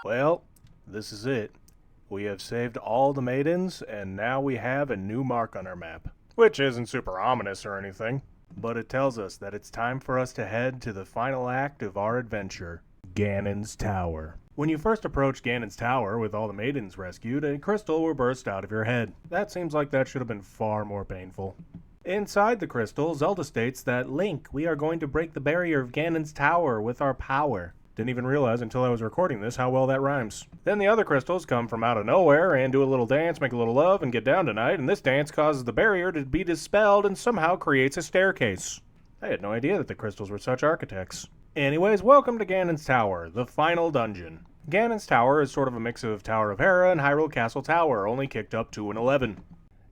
Well, this is it. We have saved all the maidens, and now we have a new mark on our map. Which isn't super ominous or anything, but it tells us that it's time for us to head to the final act of our adventure, Ganon's Tower. When you first approach Ganon's Tower with all the maidens rescued, a crystal will burst out of your head. That seems like that should have been far more painful. Inside the crystal, Zelda states that, "Link, we are going to break the barrier of Ganon's Tower with our power." Didn't even realize until I was recording this how well that rhymes. Then the other crystals come from out of nowhere and do a little dance, make a little love, and get down tonight, and this dance causes the barrier to be dispelled and somehow creates a staircase. I had no idea that the crystals were such architects. Anyways, welcome to Ganon's Tower, the final dungeon. Ganon's Tower is sort of a mix of Tower of Hera and Hyrule Castle Tower, only kicked up to an 11.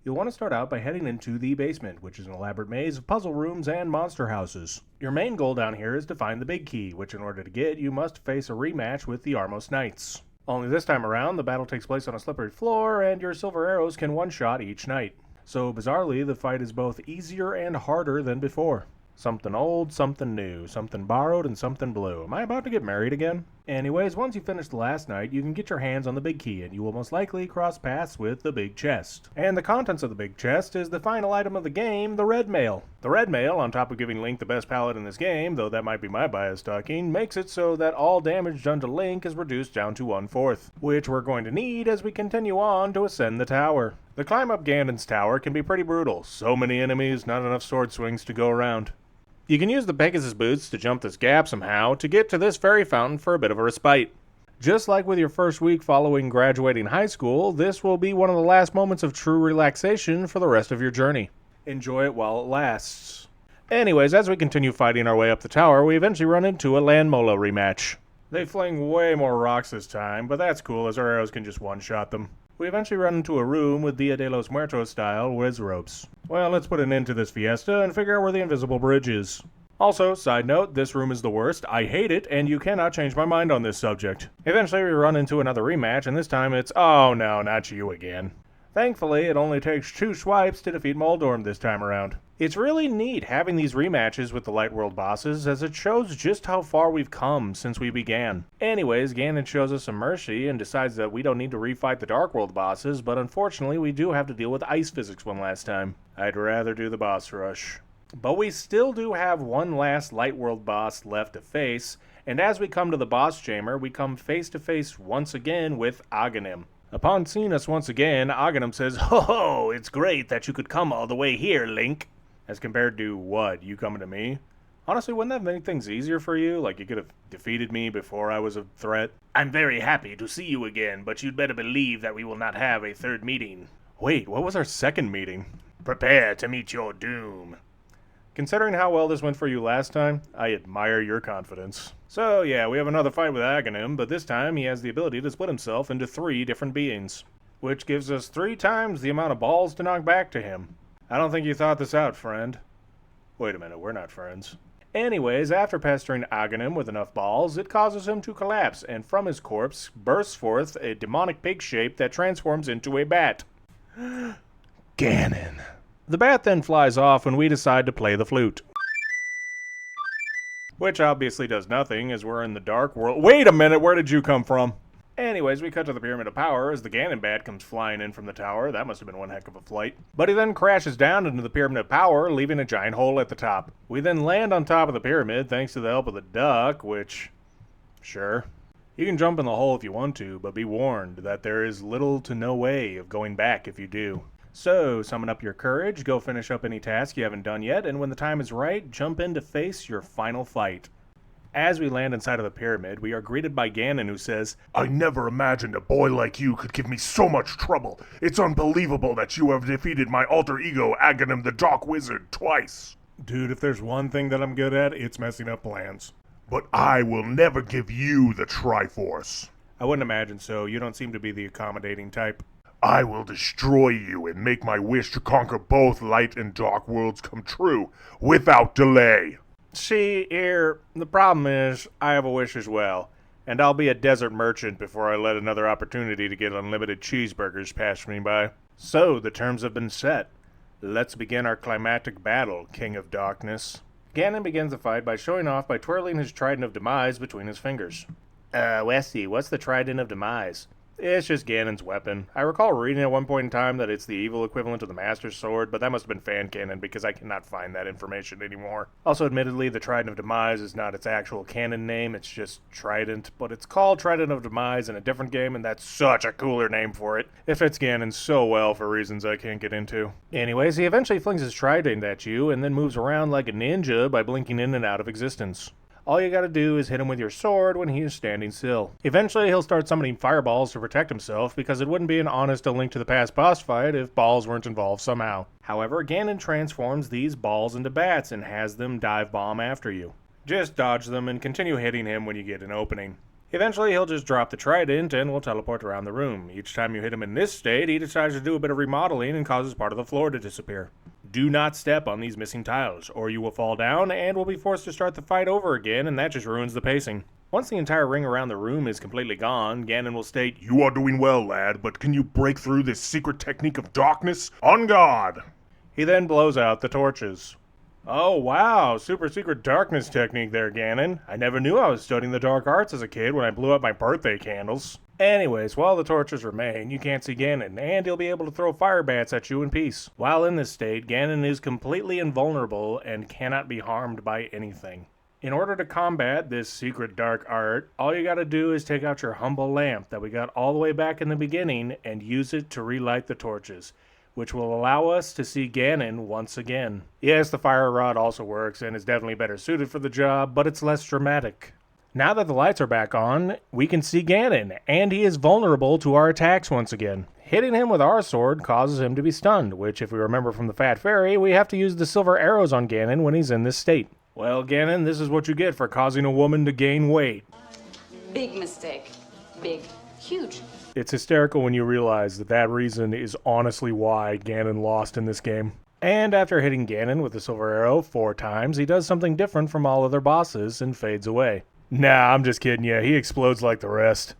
You'll want to start out by heading into the basement, which is an elaborate maze of puzzle rooms and monster houses. Your main goal down here is to find the big key, which in order to get, you must face a rematch with the Armos Knights. Only this time around, the battle takes place on a slippery floor, and your silver arrows can one-shot each knight. So bizarrely, the fight is both easier and harder than before. Something old, something new, something borrowed, and something blue. Am I about to get married again? Anyways, once you finish the last night, you can get your hands on the big key, and you will most likely cross paths with the big chest. And the contents of the big chest is the final item of the game, the red mail. The red mail, on top of giving Link the best palette in this game, though that might be my bias talking, makes it so that all damage done to Link is reduced down to 1/4, which we're going to need as we continue on to ascend the tower. The climb up Ganon's Tower can be pretty brutal. So many enemies, not enough sword swings to go around. You can use the Pegasus boots to jump this gap somehow to get to this fairy fountain for a bit of a respite. Just like with your first week following graduating high school, this will be one of the last moments of true relaxation for the rest of your journey. Enjoy it while it lasts. Anyways, as we continue fighting our way up the tower, we eventually run into a Landmola rematch. They fling way more rocks this time, but that's cool as our arrows can just one-shot them. We eventually run into a room with Dia de los Muertos style whiz ropes. Well, let's put an end to this fiesta and figure out where the invisible bridge is. Also, side note, this room is the worst, I hate it, and you cannot change my mind on this subject. Eventually we run into another rematch, and this time it's, oh no, not you again. Thankfully, it only takes 2 swipes to defeat Moldorm this time around. It's really neat having these rematches with the Light World bosses, as it shows just how far we've come since we began. Anyways, Ganon shows us some mercy and decides that we don't need to refight the Dark World bosses, but unfortunately we do have to deal with ice physics one last time. I'd rather do the boss rush. But we still do have one last Light World boss left to face, and as we come to the boss chamber, we come face to face once again with Agahnim. Upon seeing us once again, Agahnim says, "Ho ho, it's great that you could come all the way here, Link." As compared to what, you coming to me? Honestly, wouldn't that make things easier for you? Like you could have defeated me before I was a threat? "I'm very happy to see you again, but you'd better believe that we will not have a third meeting." Wait, what was our second meeting? "Prepare to meet your doom." Considering how well this went for you last time, I admire your confidence. So yeah, we have another fight with Agahnim, but this time he has the ability to split himself into 3 different beings, which gives us 3 times the amount of balls to knock back to him. I don't think you thought this out, friend. Wait a minute, we're not friends. Anyways, after pestering Agahnim with enough balls, it causes him to collapse, and from his corpse bursts forth a demonic pig shape that transforms into a bat. Ganon. The bat then flies off when we decide to play the flute. Which obviously does nothing, as we're in the Dark World. Wait a minute, where did you come from? Anyways, we cut to the Pyramid of Power as the Ganon bat comes flying in from the tower. That must have been one heck of a flight. But he then crashes down into the Pyramid of Power, leaving a giant hole at the top. We then land on top of the pyramid thanks to the help of the duck, which... sure. You can jump in the hole if you want to, but be warned that there is little to no way of going back if you do. So, summon up your courage, go finish up any task you haven't done yet, and when the time is right, jump in to face your final fight. As we land inside of the pyramid, we are greeted by Ganon, who says, "I never imagined a boy like you could give me so much trouble. It's unbelievable that you have defeated my alter ego, Agahnim the Dark Wizard, twice." Dude, if there's one thing that I'm good at, it's messing up plans. "But I will never give you the Triforce." I wouldn't imagine so. You don't seem to be the accommodating type. "I will destroy you and make my wish to conquer both light and dark worlds come true without delay." See, here, the problem is, I have a wish as well, and I'll be a desert merchant before I let another opportunity to get unlimited cheeseburgers pass me by. So, the terms have been set. Let's begin our climactic battle, King of Darkness. Ganon begins the fight by showing off by twirling his Trident of Demise between his fingers. Westy, what's the Trident of Demise? It's just Ganon's weapon. I recall reading at one point in time that it's the evil equivalent of the Master Sword, but that must have been fan canon because I cannot find that information anymore. Also, admittedly, the Trident of Demise is not its actual canon name, it's just Trident, but it's called Trident of Demise in a different game, and that's such a cooler name for it. It fits Ganon so well for reasons I can't get into. Anyways, he eventually flings his Trident at you and then moves around like a ninja by blinking in and out of existence. All you gotta do is hit him with your sword when he is standing still. Eventually, he'll start summoning fireballs to protect himself, because it wouldn't be an honest A Link to the Past boss fight if balls weren't involved somehow. However, Ganon transforms these balls into bats and has them dive bomb after you. Just dodge them and continue hitting him when you get an opening. Eventually, he'll just drop the Trident and will teleport around the room. Each time you hit him in this state, he decides to do a bit of remodeling and causes part of the floor to disappear. Do not step on these missing tiles, or you will fall down and will be forced to start the fight over again, and that just ruins the pacing. Once the entire ring around the room is completely gone, Ganon will state, You are doing well, lad, but can you break through this secret technique of darkness? On guard! He then blows out the torches. Oh wow, super secret darkness technique there, Ganon. I never knew I was studying the dark arts as a kid when I blew up my birthday candles. Anyways, while the torches remain, you can't see Ganon, and he'll be able to throw fire bats at you in peace. While in this state, Ganon is completely invulnerable and cannot be harmed by anything. In order to combat this secret dark art, all you gotta do is take out your humble lamp that we got all the way back in the beginning and use it to relight the torches, which will allow us to see Ganon once again. Yes, the fire rod also works and is definitely better suited for the job, but it's less dramatic. Now that the lights are back on, we can see Ganon, and he is vulnerable to our attacks once again. Hitting him with our sword causes him to be stunned, which, if we remember from the Fat Fairy, we have to use the silver arrows on Ganon when he's in this state. Well, Ganon, this is what you get for causing a woman to gain weight. Big mistake. Big. Huge. It's hysterical when you realize that that reason is honestly why Ganon lost in this game. And after hitting Ganon with the silver arrow 4 times, he does something different from all other bosses and fades away. Nah, I'm just kidding ya, he explodes like the rest.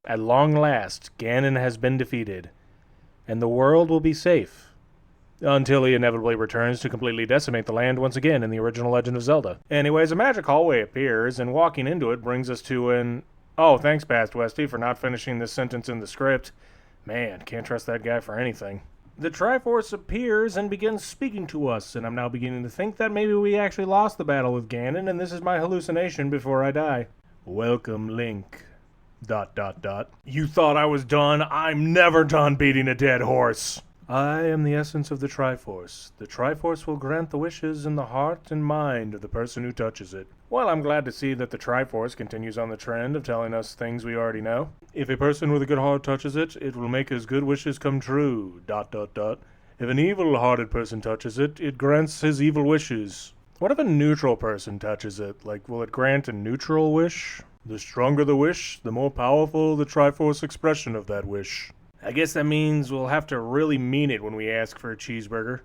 At long last, Ganon has been defeated, and the world will be safe. Until he inevitably returns to completely decimate the land once again in the original Legend of Zelda. Anyways, a magic hallway appears, and walking into it brings us to an... Oh, thanks, Past Westy, for not finishing this sentence in the script. Man, can't trust that guy for anything. The Triforce appears and begins speaking to us, and I'm now beginning to think that maybe we actually lost the battle with Ganon, and this is my hallucination before I die. Welcome, Link. ... You thought I was done? I'm never done beating a dead horse. I am the essence of the Triforce. The Triforce will grant the wishes in the heart and mind of the person who touches it. Well, I'm glad to see that the Triforce continues on the trend of telling us things we already know. If a person with a good heart touches it, it will make his good wishes come true. ... If an evil-hearted person touches it, it grants his evil wishes. What if a neutral person touches it? Like, will it grant a neutral wish? The stronger the wish, the more powerful the Triforce expression of that wish. I guess that means we'll have to really mean it when we ask for a cheeseburger.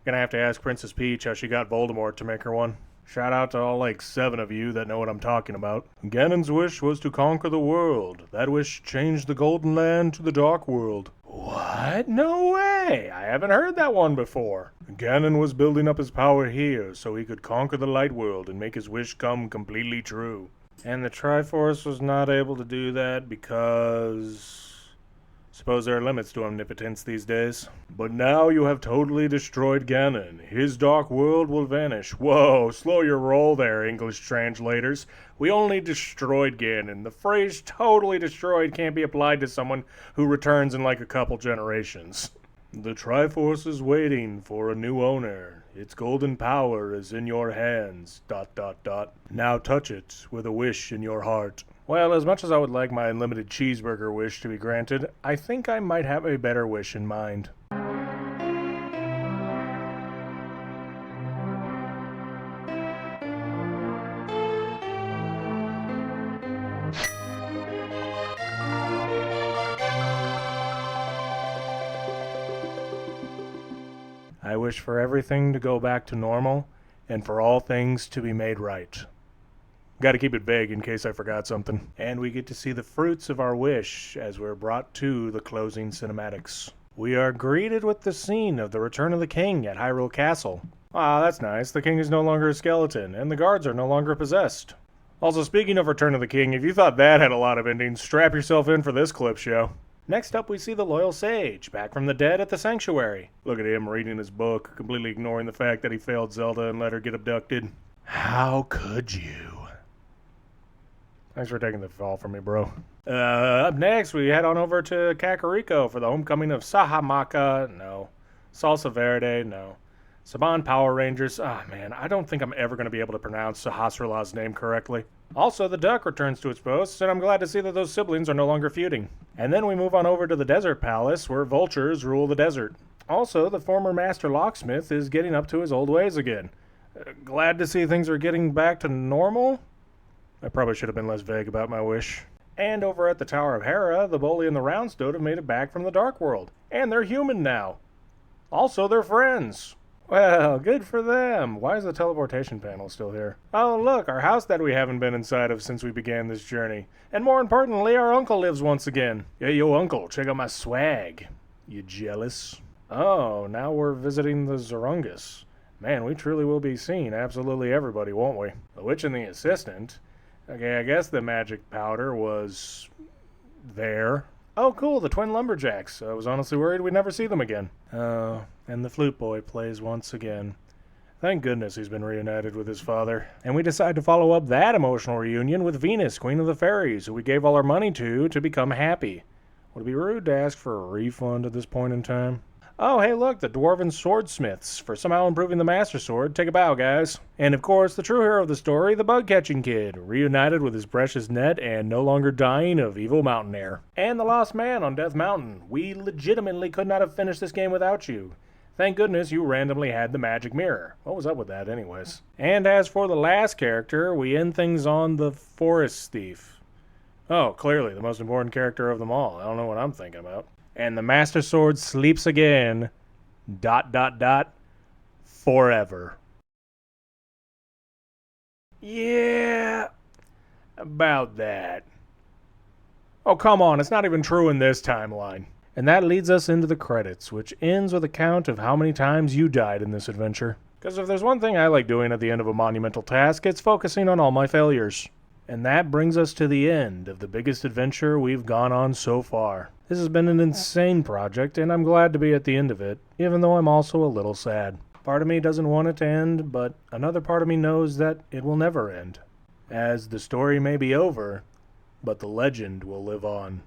Gonna have to ask Princess Peach how she got Voldemort to make her one. Shout out to all like 7 of you that know what I'm talking about. Ganon's wish was to conquer the world. That wish changed the Golden Land to the Dark World. What? No way! I haven't heard that one before. Ganon was building up his power here so he could conquer the Light World and make his wish come completely true. And the Triforce was not able to do that because... Suppose there are limits to omnipotence these days. But now you have totally destroyed Ganon. His dark world will vanish. Whoa, slow your roll there, English translators. We only destroyed Ganon. The phrase totally destroyed can't be applied to someone who returns in like a couple generations. The Triforce is waiting for a new owner. Its golden power is in your hands. ... Now touch it with a wish in your heart. Well, as much as I would like my unlimited cheeseburger wish to be granted, I think I might have a better wish in mind. I wish for everything to go back to normal, and for all things to be made right. Gotta keep it vague in case I forgot something. And we get to see the fruits of our wish as we're brought to the closing cinematics. We are greeted with the scene of the return of the king at Hyrule Castle. Ah, that's nice. The king is no longer a skeleton, and the guards are no longer possessed. Also, speaking of Return of the King, if you thought that had a lot of endings, strap yourself in for this clip show. Next up, we see the loyal sage, back from the dead at the sanctuary. Look at him reading his book, completely ignoring the fact that he failed Zelda and let her get abducted. How could you? Thanks for taking the fall from me, bro. Up next, we head on over to Kakariko for the homecoming of Sahamaka, no. Salsa Verde, no. Saban Power Rangers, man, I don't think I'm ever going to be able to pronounce Sahasrarla's name correctly. Also, the duck returns to its post, and I'm glad to see that those siblings are no longer feuding. And then we move on over to the Desert Palace, where vultures rule the desert. Also, the former Master Locksmith is getting up to his old ways again. Glad to see things are getting back to normal? I probably should have been less vague about my wish. And over at the Tower of Hera, the Bully and the Roundstone have made it back from the Dark World. And they're human now. Also, they're friends. Well, good for them. Why is the teleportation panel still here? Oh, look, our house that we haven't been inside of since we began this journey. And more importantly, our uncle lives once again. Yeah, yo, uncle, check out my swag. You jealous? Oh, now we're visiting the Zorungus. Man, we truly will be seeing absolutely everybody, won't we? The witch and the assistant. Okay, I guess the magic powder was there. Oh, cool, the twin lumberjacks. I was honestly worried we'd never see them again. Oh, and the flute boy plays once again. Thank goodness he's been reunited with his father. And we decide to follow up that emotional reunion with Venus, Queen of the Fairies, who we gave all our money to become happy. Would it be rude to ask for a refund at this point in time? Oh, hey, look, the Dwarven Swordsmiths, for somehow improving the Master Sword. Take a bow, guys. And of course, the true hero of the story, the Bug-Catching Kid, reunited with his precious net and no longer dying of evil mountain air. And the Lost Man on Death Mountain. We legitimately could not have finished this game without you. Thank goodness you randomly had the magic mirror. What was up with that anyways? And as for the last character, we end things on the Forest Thief. Oh, clearly the most important character of them all. I don't know what I'm thinking about. And the Master Sword sleeps again, ... forever. Yeah, about that. Oh, come on, it's not even true in this timeline. And that leads us into the credits, which ends with a count of how many times you died in this adventure. Because if there's one thing I like doing at the end of a monumental task, it's focusing on all my failures. And that brings us to the end of the biggest adventure we've gone on so far. This has been an insane project, and I'm glad to be at the end of it, even though I'm also a little sad. Part of me doesn't want it to end, but another part of me knows that it will never end. As the story may be over, but the legend will live on.